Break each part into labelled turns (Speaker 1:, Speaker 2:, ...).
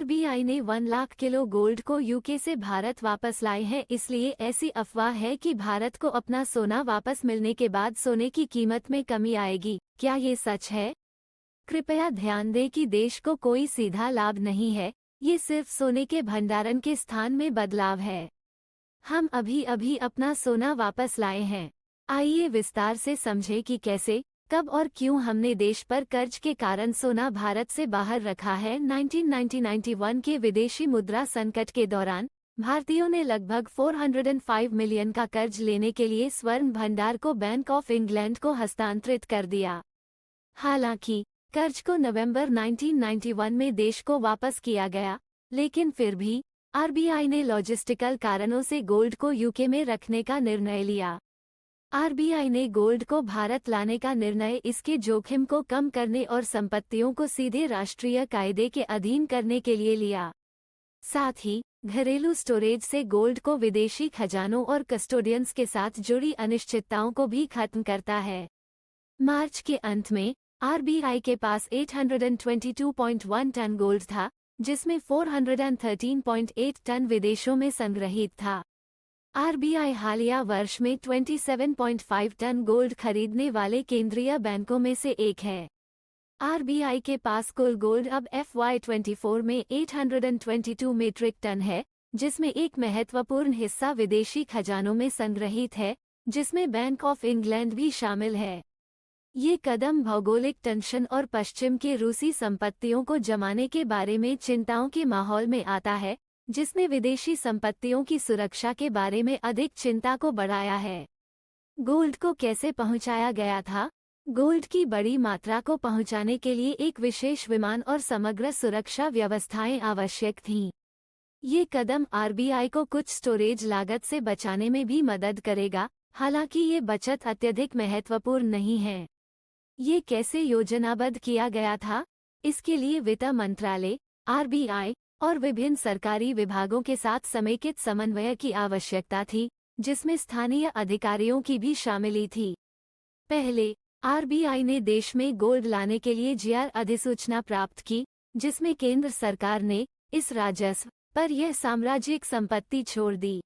Speaker 1: RBI ने 1 lakh kilo gold को UK से भारत वापस लाए हैं, इसलिए ऐसी अफवाह है कि भारत को अपना सोना वापस मिलने के बाद सोने की कीमत में कमी आएगी। क्या ये सच है? कृपया ध्यान दें कि देश को कोई सीधा लाभ नहीं है, ये सिर्फ सोने के भंडारण के स्थान में बदलाव है। हम अभी अभी अपना सोना वापस लाए हैं। आइए विस्तार से समझें कि कैसे, कब और क्यों हमने देश पर कर्ज के कारण सोना भारत से बाहर रखा है। 1991 के विदेशी मुद्रा संकट के दौरान भारतीयों ने लगभग 405 मिलियन का कर्ज लेने के लिए स्वर्ण भंडार को बैंक ऑफ इंग्लैंड को हस्तांतरित कर दिया। हालांकि कर्ज को नवंबर 1991 में देश को वापस किया गया, लेकिन फिर भी आरबीआई ने लॉजिस्टिकल कारणों से गोल्ड को यूके में रखने का निर्णय लिया। आरबीआई ने गोल्ड को भारत लाने का निर्णय इसके जोखिम को कम करने और संपत्तियों को सीधे राष्ट्रीय कायदे के अधीन करने के लिए लिया। साथ ही घरेलू स्टोरेज से गोल्ड को विदेशी खजानों और कस्टोडियंस के साथ जुड़ी अनिश्चितताओं को भी खत्म करता है। मार्च के अंत में आरबीआई के पास 822.1 टन गोल्ड था, जिसमें 413.8 टन विदेशों में संग्रहित था। आरबीआई हालिया वर्ष में 27.5 टन गोल्ड खरीदने वाले केंद्रीय बैंकों में से एक है। आरबीआई के पास कुल गोल्ड अब FY24 में 822 मीट्रिक टन है, जिसमें एक महत्वपूर्ण हिस्सा विदेशी खजानों में संग्रहित है, जिसमें बैंक ऑफ इंग्लैंड भी शामिल है। ये कदम भौगोलिक टेंशन और पश्चिम के रूसी संपत्तियों को जमाने के बारे में चिंताओं के माहौल में आता है, जिसने विदेशी संपत्तियों की सुरक्षा के बारे में अधिक चिंता को बढ़ाया है। गोल्ड को कैसे पहुंचाया गया था? गोल्ड की बड़ी मात्रा को पहुंचाने के लिए एक विशेष विमान और समग्र सुरक्षा व्यवस्थाएं आवश्यक थीं। ये कदम आरबीआई को कुछ स्टोरेज लागत से बचाने में भी मदद करेगा, हालांकि ये बचत अत्यधिक महत्वपूर्ण नहीं है। ये कैसे योजनाबद्ध किया गया था? इसके लिए वित्त मंत्रालय, आरबीआई और विभिन्न सरकारी विभागों के साथ समेकित समन्वय की आवश्यकता थी, जिसमें स्थानीय अधिकारियों की भी शामिली थी। पहले आरबीआई ने देश में गोल्ड लाने के लिए जीआर अधिसूचना प्राप्त की, जिसमें केंद्र सरकार ने इस राजस्व पर यह साम्राज्यिक संपत्ति छोड़ दी।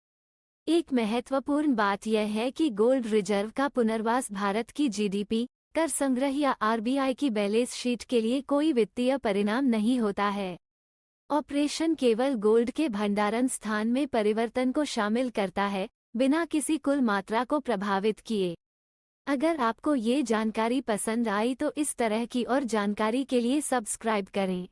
Speaker 1: एक महत्वपूर्ण बात यह है कि गोल्ड रिजर्व का पुनर्वास भारत की जीडीपी, कर संग्रह या आरबीआई की बैलेंस शीट के लिए कोई वित्तीय परिणाम नहीं होता है। ऑपरेशन केवल गोल्ड के भंडारण स्थान में परिवर्तन को शामिल करता है, बिना किसी कुल मात्रा को प्रभावित किए। अगर आपको ये जानकारी पसंद आई तो इस तरह की और जानकारी के लिए सब्सक्राइब करें।